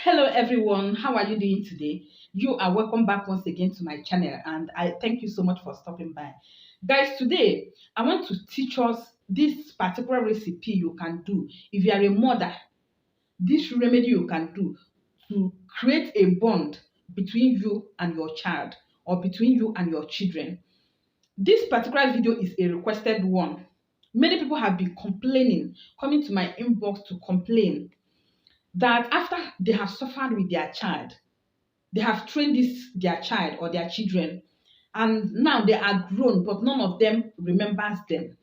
Hello everyone, how are you doing today? You are welcome back once again to my channel and I thank you so much for stopping by. Guys, today I want to teach us this particular recipe you can do. If you are a mother, this remedy you can do to create a bond between you and your child or between you and your children. This particular video is a requested one. Many people have been complaining, coming to my inbox to complain that after they have suffered with their child, they have trained this their child or their children, and now they are grown, but none of them remembers them.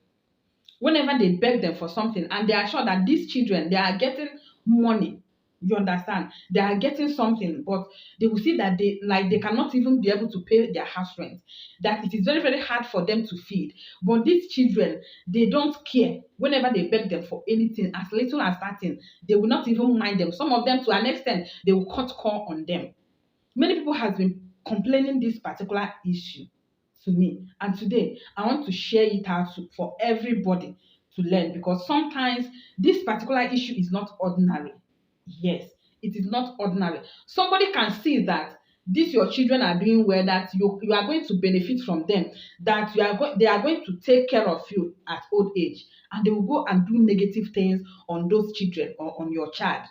Whenever they beg them for something, and they are sure that these children they are getting money, you understand, they are getting something, but they will see that they cannot even be able to pay their house rent, that it is very very hard for them to feed. But these children, they don't care. Whenever they beg them for anything, as little as that thing, they will not even mind them. Some of them, to an extent, they will cut call on them. Many people has been complaining this particular issue to me, and today I want to share it out for everybody to learn, because sometimes this particular issue is not ordinary. Yes, it is not ordinary. Somebody can see that these your children are doing well, that you are going to benefit from them, that they are going to take care of you at old age, and they will go and do negative things on those children or on your child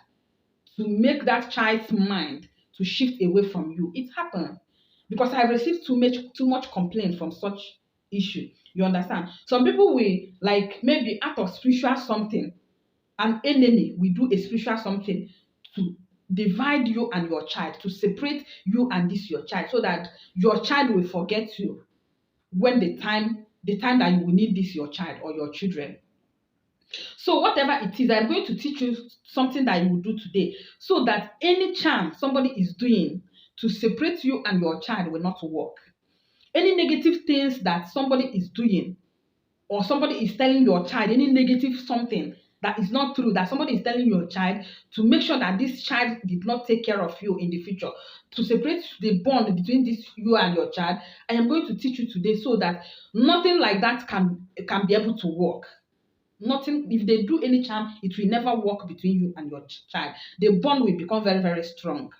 to make that child's mind to shift away from you. It happened because I received too much complaint from such issue. You understand? Some people will, like, maybe out of spiritual something, an enemy will do a spiritual something to divide you and your child, to separate you and this your child, so that your child will forget you when the time that you will need this your child or your children. So whatever it is, I'm going to teach you something that you will do today, so that any charm somebody is doing to separate you and your child will not work. Any negative things that somebody is doing, or somebody is telling your child, any negative something that is not true, that somebody is telling your child, to make sure that this child did not take care of you in the future, to separate the bond between this you and your child, I am going to teach you today, so that nothing like that can be able to work. Nothing, if they do any charm, it will never work between you and your child. The bond will become very very strong.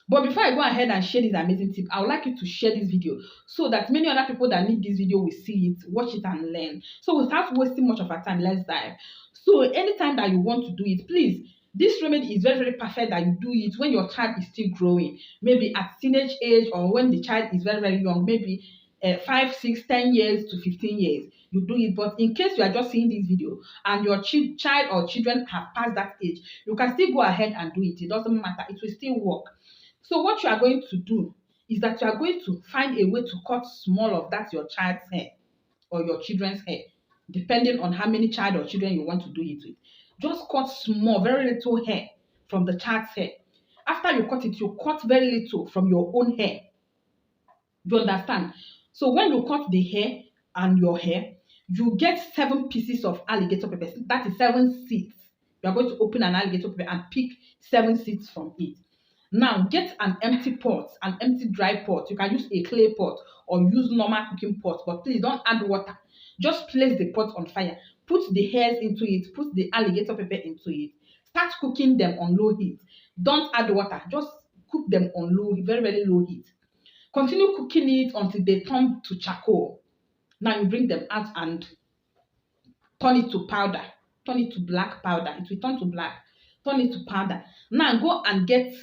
But before I go ahead and share this amazing tip, I would like you to share this video, so that many other people that need this video will see it, watch it, and learn. So without wasting much of our time, let's dive. So anytime that you want to do it, please, this remedy is very very perfect that you do it when your child is still growing, maybe at teenage age, or when the child is very very young, maybe 5, 6, 10 years to 15 years. You do it. But in case you are just seeing this video and your child or children have passed that age, you can still go ahead and do it. It doesn't matter, it will still work. So what you are going to do is that you are going to find a way to cut small of that your child's hair or your children's hair, depending on how many child or children you want to do it with. Just cut small, very little hair from the child's hair. After you cut it, you cut very little from your own hair. You understand? So when you cut the hair and your hair, you get 7 pieces of alligator pepper. That is 7 seeds. You are going to open an alligator pepper and pick 7 seeds from it. Now get an empty pot, an empty dry pot. You can use a clay pot or use normal cooking pot, but please don't add water. Just place the pot on fire. Put the hairs into it. Put the alligator pepper into it. Start cooking them on low heat. Don't add water. Just cook them on low, very very low heat. Continue cooking it until they turn to charcoal. Now you bring them out and turn it to powder. Turn it to black powder. It will turn to black. Turn it to powder. Now go and get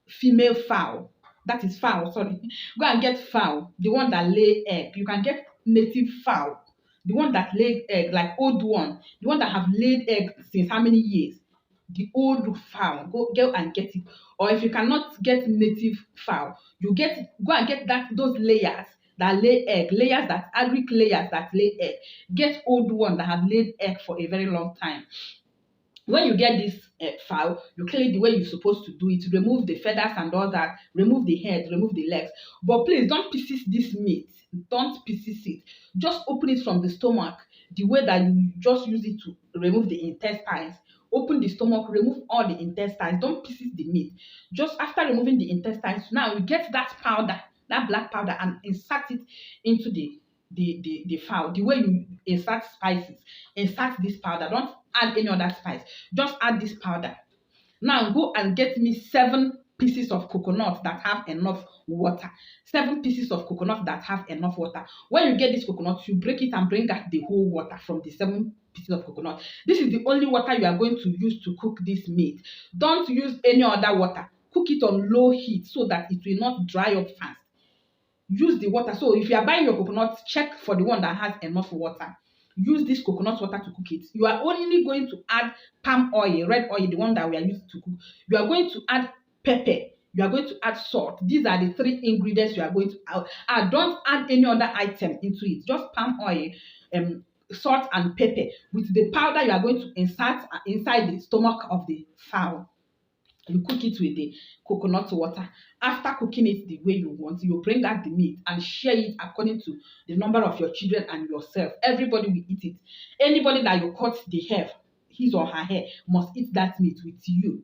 female fowl. That is fowl, sorry. Go and get fowl, the one that lay egg. You can get native fowl, the one that laid egg, like old one, the one that have laid egg since how many years. The old fowl, go and get it. Or if you cannot get native fowl, go and get those layers that lay egg, agric layers that lay egg. Get old one that have laid egg for a very long time. When you get this fowl, you clean it the way you're supposed to do it. Remove the feathers and all that. Remove the head, remove the legs. But please don't pieces this meat. Don't pieces it. Just open it from the stomach the way that you just use it to remove the intestines. Open the stomach, remove all the intestines. Don't pieces the meat. Just after removing the intestines, now you get that powder, that black powder, and insert it into the fowl. The way you insert spices, insert this powder. Don't add any other spice. Just add this powder. Now go and get me 7 pieces of coconut that have enough water. 7 pieces of coconut that have enough water. When you get this coconut, you break it and bring out the whole water from the 7 pieces of coconut. This is the only water you are going to use to cook this meat. Don't use any other water. Cook it on low heat so that it will not dry up fast. Use the water. So if you are buying your coconut, check for the one that has enough water. Use this coconut water to cook it. You are only going to add palm oil, red oil, the one that we are used to cook. You are going to add pepper. You are going to add salt. These are the 3 ingredients you are going to add. Don't add any other item into it. Just palm oil, salt and pepper with the powder you are going to insert inside the stomach of the fowl. You cook it with the coconut water. After cooking it the way you want, you bring out the meat and share it according to the number of your children and yourself. Everybody will eat it. Anybody that you cut the hair, his or her hair, must eat that meat with you.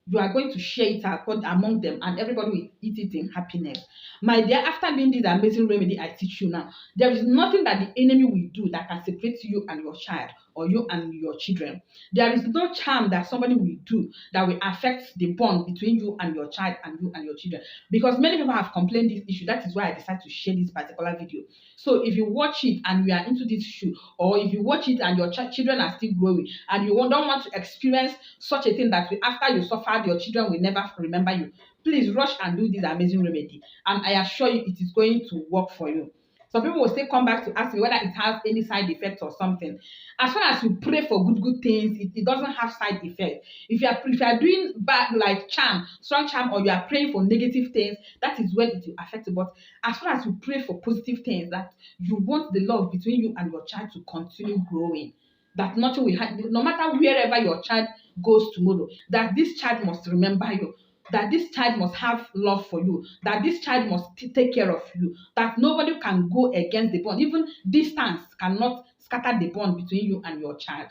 You are going to share it among them, and everybody will eat it in happiness. My dear, after doing this amazing remedy I teach you now, there is nothing that the enemy will do that can separate you and your child or you and your children. There is no charm that somebody will do that will affect the bond between you and your child and you and your children. Because many people have complained this issue. That is why I decided to share this particular video. So if you watch it and you are into this issue, or if you watch it and your children are still growing and you don't want to experience such a thing that after you suffered, your children will never remember you, please rush and do this amazing remedy. And I assure you it is going to work for you. Some people will still come back to ask me whether it has any side effects or something. As long as you pray for good things, it doesn't have side effects. If you are doing bad, like strong charm, or you are praying for negative things, that is when it will affect you. But as far as you pray for positive things, that you want the love between you and your child to continue growing, that nothing will happen, no matter wherever your child goes tomorrow, that this child must remember you, that this child must have love for you, that this child must take care of you, that nobody can go against the bond. Even distance cannot scatter the bond between you and your child.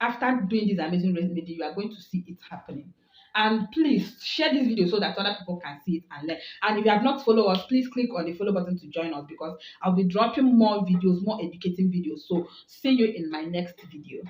After doing this amazing remedy, you are going to see it happening. And please share this video so that other people can see it and learn. And if you have not followed us, please click on the follow button to join us, because I'll be dropping more videos, more educating videos. So see you in my next video.